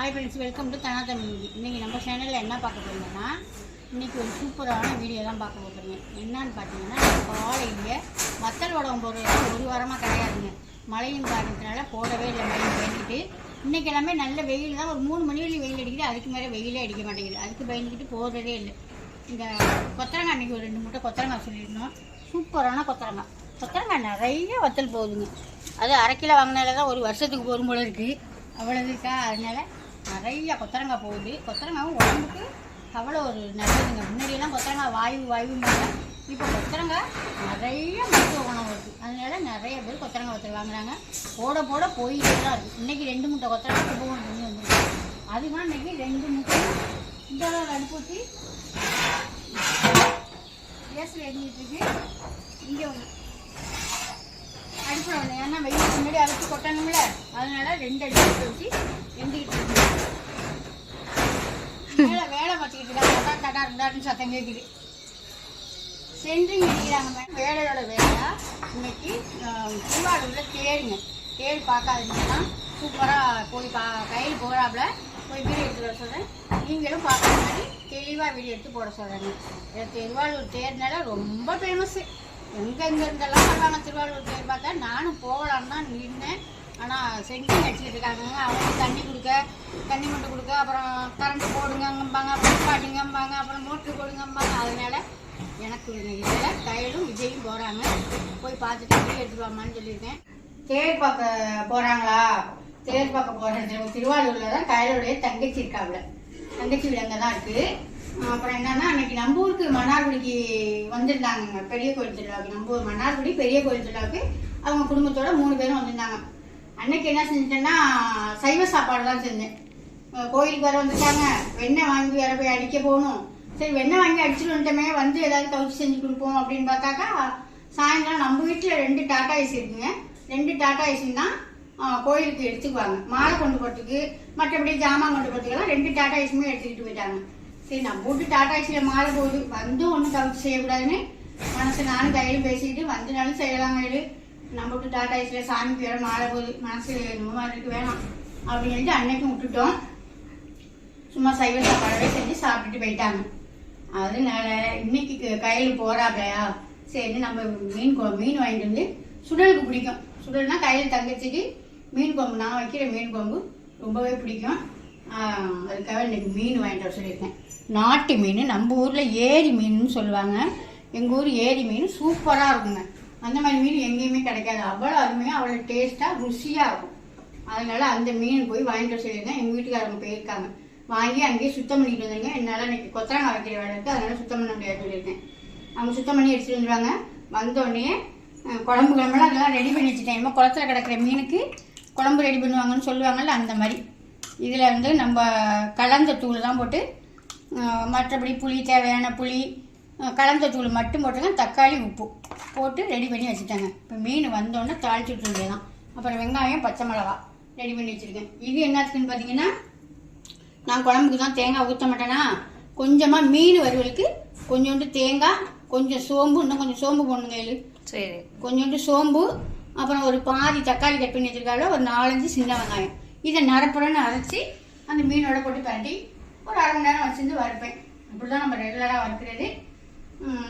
Hi friends, welcome to தனா தமிழ். இன்றைக்கி நம்ம சேனலில் என்ன பார்க்க போகிறீங்கன்னா, இன்றைக்கி ஒரு சூப்பரான வீடியோ தான் பார்க்க போகிறீங்க. என்னன்னு பார்த்தீங்கன்னா, காலையிலேயே வத்தல் வடகம் போடுறது ஒரு வாரமாக கிடையாதுங்க. மழையின் காரணத்தினால போடவே இல்லை. மழை பயந்துக்கிட்டு இன்றைக்கி எல்லாமே நல்ல வெயில் தான். ஒரு 3 மணி வரையும் வெயில் அடிக்குது. அதுக்கு மேலே வெயிலே அடிக்க மாட்டேங்குது. அதுக்கு பயந்துக்கிட்டு போடுறதே இல்லை. இந்த கொத்தரங்காய் அன்றைக்கி ஒரு 2 மூட்டை கொத்தரங்காய் சொல்லியிருந்தோம். சூப்பரான கொத்தரங்காய் நிறைய வத்தல் போகுதுங்க. அது அரை கிலோ வாங்கினால தான் ஒரு வருஷத்துக்கு போகும் போல இருக்குது. அவ்வளோ இருக்கா. அதனால் நிறைய கொத்தரங்காய் போகுது. கொத்தரங்காவும் உடம்புக்கு அவ்வளோ ஒரு நல்லதுங்க. முன்னாடியெல்லாம் கொத்தரங்காய் வாயுமாங்க. இப்போ கொத்தரங்காய் நிறைய மருத்துவ குணம் இருக்குது. அதனால நிறைய பேர் கொத்தரங்காய் வத்தல் வாங்குறாங்க. போட போயிட்டே தான் இருக்குது. இன்றைக்கி 2 மூட்டை கொத்தரங்காய் போகணும் பண்ணி வந்துருக்கு. அதுதான் இன்றைக்கி 2 மூட்டை இந்த அடுப்பு ஊற்றி கேஸில் எரிஞ்சிட்ருக்கு. இங்கே அடுப்பில் ஒன்று, ஏன்னா வெயில் முன்னாடி அரைச்சி கொட்டணும்ல, அதனால 2 அடுப்பு வச்சு எந்திக்கிட்டு இருக்கு. வேலை பார்த்துக்கிட்டு இருக்காங்க. தட்டா இருந்தாருன்னு சத்தம் கேட்குது. சென்ட்ரிங் அடிக்கிறாங்க. வேலையோட வேலையா இன்னைக்கு திருவாரூரில் தேர் பார்க்காதீங்கன்னா சூப்பராக போய் கையில் போகிறாப்புல போய் வீடியோ எடுத்து வர சொல்கிறேன். நீங்களும் பார்க்குற மாதிரி தெளிவாக வீடியோ எடுத்து போட சொல்கிறேங்க. திருவாரூர் தேர்னால ரொம்ப ஃபேமஸ்ஸு. எங்கெங்கெல்லாம் வருவாங்க திருவாரூர் தேர் பார்த்தா. நானும் போகலான்னு தான் நின்னேன். ஆனால் சென்ட்ரிங் அடிச்சுட்டு இருக்காங்க. அவங்களுக்கு தண்ணி மட்டும் கொடுக்க, அப்புறம் கரண்ட்டு போடுங்கம்பாங்க, அப்புறம் பாட்டிங்கம்பாங்க, அப்புறம் மோட்ரு போடுங்கம்பாங்க. அதனால எனக்கு இதில் கையிலும் விஜயும் போகிறாங்க. போய் பார்த்துட்டு வீடியோ எடுத்துருவாமான்னு சொல்லியிருக்கேன். தேர் பார்க்க போகிறாங்களா? தேர் பார்க்க போகிற திருவாரூரில் தான் கையிலுடைய தங்கச்சி இருக்காப்புல. தங்கச்சி வீடு அங்கே தான் இருக்குது. அப்புறம் என்னன்னா, அன்னைக்கு நம்ம ஊருக்கு மன்னார்குடிக்கு வந்திருந்தாங்க. பெரிய கோயில் திருவிழாவுக்கு, நம்ம ஊர் மன்னார்குடி பெரிய கோயில் திருவிழாவுக்கு அவங்க குடும்பத்தோட 3 பேரும் வந்திருந்தாங்க. அன்னைக்கு என்ன செஞ்சுட்டேன்னா, சைவ சாப்பாடு தான் செஞ்சேன். கோயிலுக்கு வர வந்துட்டாங்க. வெண்ணெய் வாங்கி வேற போய் அடிக்க போகணும். சரி, வெண்ணெய் வாங்கி அடிச்சுட்டு வந்துட்டோமே, வந்து ஏதாவது கவுச்சி செஞ்சு கொடுப்போம் அப்படின்னு பார்த்தாக்கா, சாயந்தரம் நம்ம வீட்டில் 2 டாட்டா ஏசி இருக்குங்க. 2 டாட்டா ஏசின்னு தான் கோயிலுக்கு எடுத்துக்குவாங்க. மாலை கொண்டு போகிறதுக்கு, மற்றபடி ஜாமான் கொண்டு போகிறதுக்கெல்லாம் 2 டாட்டா ஏசியுமே எடுத்துக்கிட்டு போயிட்டாங்க. சரி, நம்ம வீட்டு டாட்டா ஏசியில் மாலை போகுது, வந்தும் ஒன்றும் கவுச்சி செய்யக்கூடாதுன்னு மனசு நானும் கையிலும் பேசிக்கிட்டு வந்துனாலும் செய்யலாம். கையில் நம்ம வீட்டு டாட்டா ஏசியில் சாமிக்கு வேற மாலை போகுது, மனசு ரொம்ப மாதிரி இருக்கு, வேணாம் அப்படின்னு சொல்லிட்டு அன்னைக்கும் விட்டுட்டோம். சும்மா சைவ சாப்பாடவே செஞ்சு சாப்பிட்டுட்டு போயிட்டாங்க. அதனால இன்னைக்கு கையில் போறாப்லையா, சரி நம்ம மீன் வாங்கிட்டு வந்து, சுடலுக்கு பிடிக்கும். சுடல்னா கையில் தங்கச்சிக்கு மீன் குழம்பு, நான் வைக்கிற மீன் குழம்பு ரொம்பவே பிடிக்கும். அதுக்காக இன்னைக்கு மீன் வாங்கிட்டு வர சொல்லியிருக்கேன். நாட்டு மீன், நம்ம ஊரில் ஏரி மீன் சொல்லுவாங்க. எங்கள் ஊர் ஏரி மீன் சூப்பராக இருக்குங்க. அந்த மாதிரி மீன் எங்கேயுமே கிடைக்காது. அவ்வளோ அருமையாக, அவ்வளோ டேஸ்ட்டாக ருசியாக இருக்கும். அதனால அந்த மீன் போய் வாங்கிட்டு வர சொல்லியிருக்கேன். எங்கள் வீட்டுக்காரங்க போயிருக்காங்க. வாங்கி அங்கேயே சுத்தம் பண்ணிட்டு வந்துருங்க. என்னால் இன்னைக்கு கொத்தரங்காய் வைக்கிற வேலை இருக்குது, அதனால சுத்தம் பண்ண முடியாது சொல்லியிருக்கேன். அவங்க சுத்தம் பண்ணி எடுத்துகிட்டு வந்துடுவாங்க. வந்தோடனே குழம்புலாம் அதெல்லாம் ரெடி பண்ணி வச்சுட்டேன். நம்ம குளத்துல கிடக்கிற மீனுக்கு குழம்பு ரெடி பண்ணுவாங்கன்னு சொல்லுவாங்கல்ல, அந்த மாதிரி. இதில் வந்து நம்ம கலந்த தூள் தான் போட்டு, மற்றபடி புளி, தேவையான புளி, கலந்த தூள் மட்டும் போட்டுங்க. தக்காளி, உப்பு போட்டு ரெடி பண்ணி வச்சுட்டாங்க. இப்போ மீன் வந்தோடனே தாளிச்சு விட்டுருந்தே தான். அப்புறம் வெங்காயம், பச்சை மிளகா ரெடி பண்ணி வச்சுருக்கேன். இது என்னத்துக்குன்னு பார்த்தீங்கன்னா, நான் குழம்புக்கு தான் தேங்காய் ஊற்ற மாட்டேன்னா, கொஞ்சமாக மீன் வறுவலுக்கு கொஞ்சோண்டு தேங்காய், கொஞ்சம் சோம்பு, இன்னும் கொஞ்சம் சோம்பு போடணுங்க. இது சரி, கொஞ்சோண்டு சோம்பு, அப்புறம் ஒரு பாதி தக்காளி கட் பண்ணி வச்சுருக்காங்க, ஒரு 4-5 சின்ன வெங்காயம். இதை நரப்புறன்னு அரைச்சி அந்த மீனோட போட்டு பரட்டி ஒரு அரை மணி நேரம் வச்சுருந்து வறுப்பேன். அப்படி தான் நம்ம ரெகுலராக வறுக்கிறது.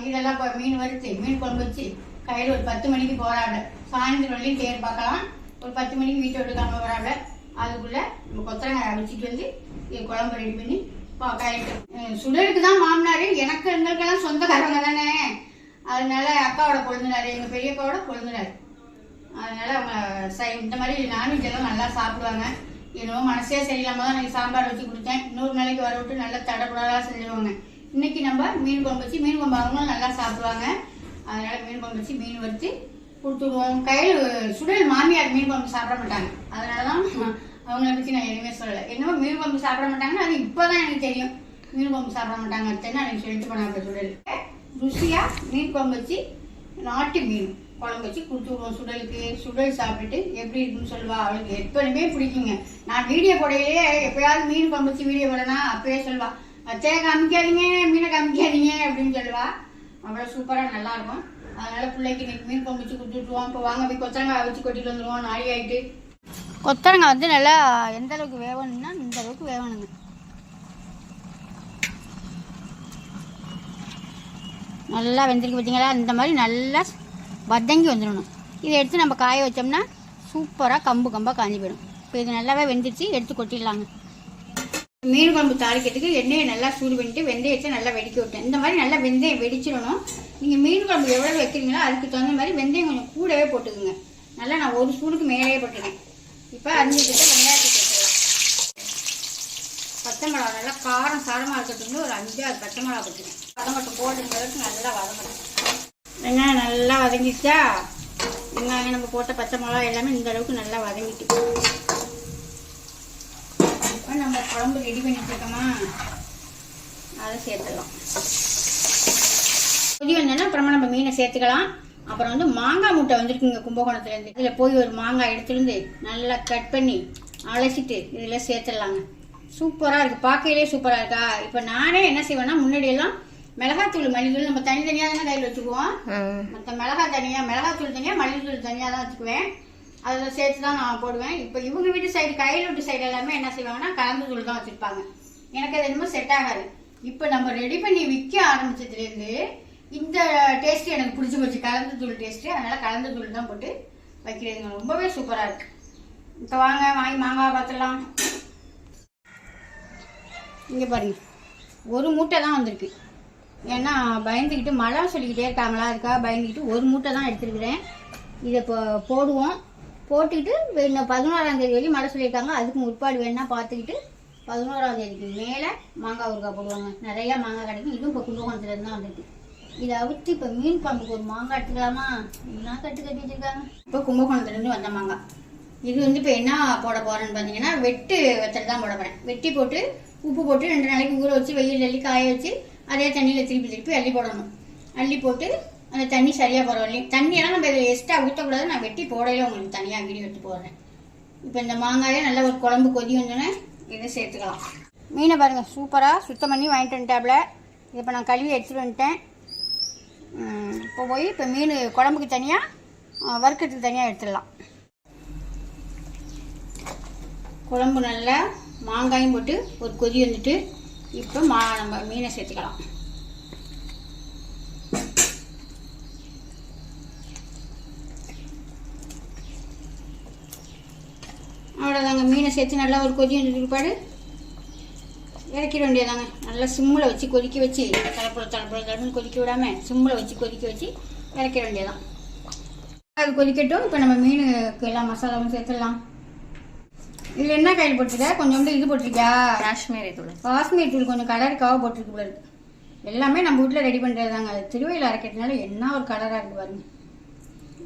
இதெல்லாம் இப்போ மீன் வறுத்து மீன் குழம்பு வச்சு கையில் ஒரு 10 மணிக்கு போகிறாங்க. சாயந்தரம் வரையும் தேர் பார்க்கலாம். ஒரு 10 மணிக்கு வீட்டை விட்டு கிளம்ப போகிறாங்க. அதுக்குள்ளே நம்ம கொத்தரங்காய் வச்சுட்டு வந்து குழம்பு ரெடி பண்ணி கையிட்டு. சுடலுக்கு தான் மாமனார். எங்களுக்கெல்லாம் சொந்தக்காரங்க தானே. அதனால அக்காவோட கொழுந்தினார், எங்கள் பெரிய அக்காவோட கொழுந்தினார். அதனால அவங்க இந்த மாதிரி நான்வெஜ் எல்லாம் நல்லா சாப்பிடுவாங்க. என்னவோ மனசே சரியில்லாமல் தான் எனக்கு சாம்பார் வச்சு கொடுத்தேன். 100 நாளைக்கு வர விட்டு நல்லா தடப்படாக செஞ்சுருவாங்க. இன்னைக்கு நம்ம மீன் குழம்பு வச்சு, மீன் குழம்பு அவங்களும் நல்லா சாப்பிடுவாங்க. அதனால மீன் குழம்பு வச்சு மீன் வறுத்து கொடுத்துருவோம். கையில் சுடல் மாமியார் மீன் குழம்பு சாப்பிட மாட்டாங்க. அதனால தான் அவங்கள பற்றி நான் எதுவுமே சொல்லலை. என்னவோ மீன் குழம்பு சாப்பிட மாட்டாங்கன்னா அது இப்போ தான் எனக்கு தெரியும். மீன் குழம்பு சாப்பிட மாட்டாங்க அத்தைன்னு எனக்கு சொல்லிட்டு போனாங்க. சுடல் ருசியாக மீன் குழம்பு வச்சு, நாட்டு மீன் குழம்பு வச்சு கொடுத்துருவோம் சுடலுக்கு. சுடல் சாப்பிட்டுட்டு எப்படி இருக்குன்னு சொல்லுவா. அவளுக்கு எப்பவுமே பிடிக்குங்க. நான் வீடியோ போடையிலேயே எப்பயாவது மீன் குழம்பு வச்சு வீடியோ போடனா அப்பயே சொல்லுவா, அத்தையை காமிக்காதீங்க, மீனை காமிக்காதீங்க அப்படின்னு சொல்லுவா. அவ்வளோ சூப்பராக நல்லா இருக்கும். அதனால பிள்ளைக்கு இன்னைக்கு மீன் குழம்பு வச்சு கொடுத்துட்டுருவோம். இப்போ வாங்க போய் கொத்தரங்காய் வச்சு கொட்டிட்டு வந்துடுவோம். நாளை ஆகிட்டு கொத்தரங்காய் வந்து நல்லா எந்த அளவுக்கு வேகணும்னா இந்த அளவுக்கு வேகணுங்க. நல்லா வெந்திருக்கு பார்த்தீங்களா? இந்த மாதிரி நல்லா வதங்கி வந்துடணும். இதை எடுத்து நம்ம காய வச்சோம்னா சூப்பராக கம்பாக காஞ்சி போயிடும். இப்போ இது நல்லாவே வெந்துருச்சு, எடுத்து கொட்டிடலாங்க. மீன் குழம்பு தாளிக்கிறதுக்கு எண்ணெயை நல்லா சூடு பண்ணிட்டு வெந்தயத்தை நல்லா வெடிக்க விட்டேன். இந்த மாதிரி நல்லா வெந்தயம் வெடிச்சிடணும். நீங்கள் மீன் குழம்பு எவ்வளோ வைக்கிறீங்களோ அதுக்கு தகுந்த மாதிரி வெந்தயம் கொஞ்சம் கூடவே போட்டுக்குங்க. நல்லா நான் ஒரு ஸ்பூனுக்கு மேலேயே போட்டுருக்கேன். இப்போ அரிஞ்சிட்டு வெங்காயத்தை சேர்த்துக்கலாம். பச்சை மிளகா நல்லா காரம் சாரமாக இருக்கிறதுக்கு ஒரு 5-6 பச்சை மிளகா போட்டுருக்கேன். வதங்கட்டும், போடுற அளவுக்கு நல்லா வதங்கட்டும். வெங்காயம் நல்லா வதங்கிச்சா, வெங்காயம் நம்ம போட்ட பச்சை மிளகா எல்லாமே இந்த அளவுக்கு நல்லா வதங்கிட்டு இப்போ நம்ம குழம்பு ரெடி பண்ணிட்டு இருக்கோமா, அதை சேர்த்துக்கலாம். கொதி வந்தோன்னா அப்புறமா நம்ம மீனை சேர்த்துக்கலாம். அப்புறம் வந்து மாங்காய் மூட்டை வந்துருக்குங்க கும்பகோணத்துலேருந்து. இதில் போய் ஒரு மாங்காய் எடுத்துருந்து நல்லா கட் பண்ணி அலசிட்டு இதில் சேர்த்துடலாங்க. சூப்பராக இருக்குது, பார்க்கையிலே சூப்பராக இருக்கா? இப்போ நானே என்ன செய்வேன்னா, முன்னாடியெல்லாம் மிளகாத்தூள் மல்லித்தூள் நம்ம தனித்தனியாக தானே கையில் வச்சுக்குவோம். மற்ற மிளகாத்தூள் தனியாக மல்லித்தூள் தனியாக தான் வச்சுக்குவேன். அதில் சேர்த்து தான் நான் போடுவேன். இப்போ இவங்க வீட்டு சைடு, கையில் வீட்டு சைடு எல்லாமே என்ன செய்வாங்கன்னா கலந்து தூள் தான் வச்சுருப்பாங்க. எனக்கு அது என்னமோ செட் ஆகாது. இப்போ நம்ம ரெடி பண்ணி விற்க ஆரம்பிச்சதுலேருந்து இந்த டேஸ்ட்டு எனக்கு பிடிச்சி போச்சு, கலந்து தூள் டேஸ்ட்டு. அதனால் கலந்து தூள் தான் போட்டு வைக்கிறதுங்க. ரொம்பவே சூப்பராக இருக்குது. இப்போ வாங்கி மாங்காய் பார்த்துடலாம். இங்கே பாருங்க, ஒரு மூட்டை தான் வந்திருக்கு. ஏன்னா பயந்துக்கிட்டு மழை சொல்லிக்கிட்டே இருக்காங்களா, அதுக்காக பயந்துக்கிட்டு ஒரு மூட்டை தான் எடுத்துருக்குறேன். இதை இப்போ போடுவோம். போட்டுக்கிட்டு இன்னும் 11ஆம் தேதி வரையும் மழை சொல்லியிருக்காங்க. அதுக்கு முற்பாடு வேணா பார்த்துக்கிட்டு 11ஆம் தேதிக்கு மேலே மாங்காய் ஊறுகாய் போடுவாங்க. நிறையா மாங்காய் கிடைக்கும். இதுவும் இப்போ கும்பகோணத்துலேருந்து தான் வந்துருக்கு. இதை அவிட்டு இப்போ மீன் குழம்புக்கு ஒரு மாங்காய் எடுத்துக்கலாமா? இதெல்லாம் கட்டி வச்சுருக்காங்க. இப்போ கும்பகோணத்துலேருந்து வந்த மாங்காய் இது வந்து இப்போ என்ன போட போகிறேன்னு பார்த்தீங்கன்னா, வெட்டு வெத்தலை தான் போட போகிறேன். வெட்டி போட்டு உப்பு போட்டு 2 நாளைக்கு ஊற வச்சு வெயில் அள்ளி காய வச்சு அதே தண்ணியில் திருப்பி அள்ளி போடணும். அள்ளி போட்டு அந்த தண்ணி சரியாக பரவாயில்லையும். தண்ணியெல்லாம் நம்ம இதில் எக்ஸ்ட்ரா ஊற்றக்கூடாது. நான் வெட்டி போடையில உங்களுக்கு தனியாக வீடியோ எடுத்து போடுறேன். இப்போ இந்த மாங்காயை நல்லா ஒரு குழம்பு கொதி வந்தோன்னே இதை சேர்த்துக்கலாம். மீனை பாருங்கள், சூப்பராக சுத்தம் பண்ணி வாங்கிட்டு வந்துட்டாப்புல. இதை இப்போ நான் கழுவி எடுத்துகிட்டு வந்துட்டேன். இப்போ போய் இப்போ மீன் குழம்புக்கு தனியாக வறுக்கிறதுக்கு தனியாக எடுத்துடலாம். குழம்பு நல்லா மாங்காயும் போட்டு ஒரு கொதி வந்துட்டு இப்போ நம்ம மீனை சேர்த்துக்கலாம். அவ்வளோதாங்க, மீனை சேர்த்து நல்லா ஒரு கொதி வந்துட்டு பிற்பாடு இறக்கிட வேண்டியதாங்க. நல்லா சிம்மில் வச்சு கொதிக்க வச்சு தலைப்புல கொதிக்க விடாமல் சிம்மில் வச்சு கொதிக்க வச்சு இறக்கிட வேண்டியதான். அது கொதிக்கட்டும். இப்போ நம்ம மீனுக்கு எல்லாம் மசாலாவும் சேர்த்துடலாம். இதில் என்ன கையில் போட்டிருக்கா? கொஞ்சோண்டு இது போட்டிருக்கா, காஷ்மீரி தூள் கொஞ்சம் கலருக்காக போட்டிருக்கு போல இருக்கு. எல்லாமே நம்ம வீட்டில் ரெடி பண்ணுறது தாங்க. அது திருவையில் அரைக்கிறதுனால என்ன ஒரு கலராக இருக்குது பாருங்க.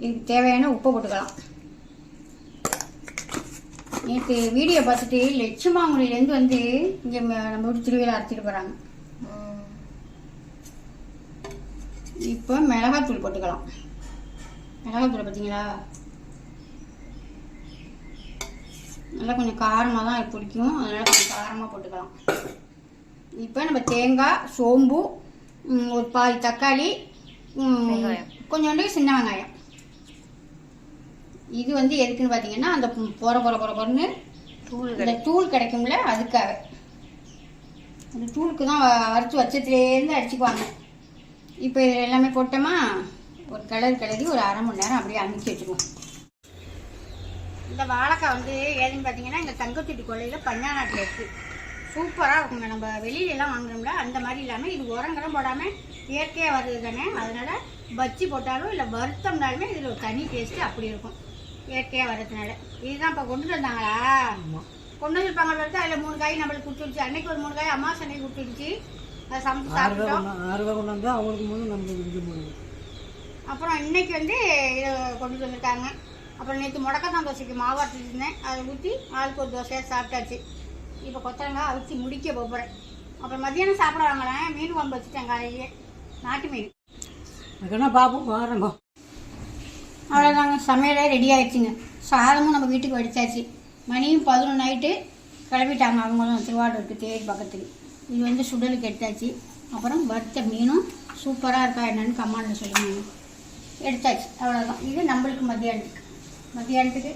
இதுக்கு தேவையான உப்பை போட்டுக்கலாம். நேற்று வீடியோ பார்த்துட்டு லட்சுமாங்குடியிலேருந்து வந்து இங்கே நம்ம வீட்டு திருவையில் அரைச்சிட்டு போகிறாங்க. இப்போ மிளகாத்தூள் போட்டுக்கலாம். மிளகாத்தூளை பார்த்தீங்களா, நல்லா கொஞ்சம் காரமாக தான் பிடிக்கும். அதனால் கொஞ்சம் காரமாக போட்டுக்கலாம். இப்போ நம்ம தேங்காய், சோம்பு, ஒரு பாதி தக்காளி, கொஞ்சோண்டு சின்ன வெங்காயம். இது வந்து எதுக்குன்னு பார்த்தீங்கன்னா, அந்த பொறன்னு இந்த தூள் கிடைக்கும்ல, அதுக்காக. அந்த தூளுக்கு தான் வறுத்து வச்சத்துலேருந்து அடிச்சுக்குவாங்க. இப்போ இது எல்லாமே போட்டோமா, ஒரு கிளறி ஒரு அரை மணி நேரம் அப்படியே அமுக்கி வச்சுக்குவோம். இந்த வாழைக்காய் வந்து ஏதுன்னு பார்த்தீங்கன்னா, இந்த தங்கத்தொட்டி கொள்ளையில் பஞ்சாநாட்டில் இருக்குது. சூப்பராக இருக்குங்க. நம்ம வெளியிலலாம் வாங்குறோம்ல அந்த மாதிரி இல்லாமல் இது உரங்களும் போடாமல் இயற்கையாக வருது தானே. அதனால் பச்சி போட்டாலும் இல்லை வறுத்தோம்னாலுமே இதில் ஒரு தனி டேஸ்ட்டு அப்படி இருக்கும், இயற்கையாக வர்றதுனால. இதுதான் இப்போ கொண்டு வந்தாங்களா? கொண்டு வந்துருப்பாங்க வரைக்கும். அதில் 3 காய் நம்மளுக்கு கொடுத்துருச்சு. அன்னைக்கு ஒரு 3 காய் அம்மாவாசை அன்னைக்கு கொடுத்துருச்சு. அதை சமைச்சு சாப்பிட்டோம். அப்புறம் இன்னைக்கு வந்து இதை கொண்டு வந்துருக்காங்க. அப்புறம் நேற்று முடக்கத்தான் தோசைக்கு மாவாட்டிட்டு இருந்தேன். அதை ஊற்றி ஆளுக்கு ஒரு தோசையாக சாப்பிட்டாச்சு. இப்போ கொத்தரங்காய் அவிச்சு முடிக்க போகிறேன். அப்புறம் மத்தியானம் சாப்பிட வாங்கலாம். மீன் குழம்பு வச்சுட்டேன் காலையிலேயே, நாட்டு மீன். பார்ப்போம் வாரங்க. அவ்வளோதாங்க, சமையலே ரெடி ஆகிடுச்சிங்க. சாதமும் நம்ம வீட்டுக்கு வடித்தாச்சு. மணியும் 11 ஆகிட்டு கிளம்பிட்டாங்க அவங்களும் திருவாரூருக்கு தேடி பக்கத்துக்கு. இது வந்து சுடலுக்கு எடுத்தாச்சு. அப்புறம் வறுத்த மீனும் சூப்பராக இருக்கா என்னன்னு கமாண்டில் சொல்லுங்க. எடுத்தாச்சு, அவ்வளோதான். இது நம்மளுக்கு மத்தியானத்துக்கு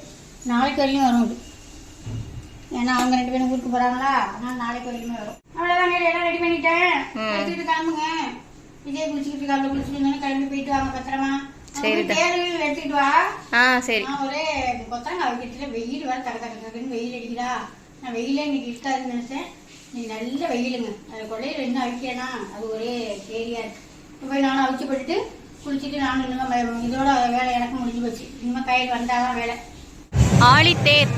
நாளைக்கு வரையும் வரும். இது ஏன்னா அவங்க 2 பேரும் ஊருக்கு போறாங்களா, அதனால நாளைக்கு வரைக்குமே வரும். அவ்வளவுதான், எல்லாம் ரெடி பண்ணிட்டேன். எடுத்துட்டு கிளம்புங்க. இதே குளிச்சுக்கிட்டு காலைல குளிச்சுட்டு கிளம்பி போயிட்டு வாங்க பத்திரமா. சரி, தேர்வு எடுத்துக்கிட்டு வா. சரி. நான் ஒரே கொத்தரங்காய் வைக்கிறதுல வெயில் வர தடக்குன்னு வெயில் அடிக்கிறா. நான் வெயிலே இன்னைக்கு இருக்காதுன்னு நினைச்சேன். நீ நல்ல வெயிலுங்க. அது கொள்ளையில என்ன அவிக்கிறேன்னா அது ஒரே ஏரியா இருக்கு. போய் நானும் அவிச்சு போட்டுட்டு குளிச்சுட்டு நானும் இன்னும் இதோட வேலை எனக்கு முடிஞ்சு போச்சு. இனிமேல் கையில் வந்தாதான் வேலை. ஆழித்தேர்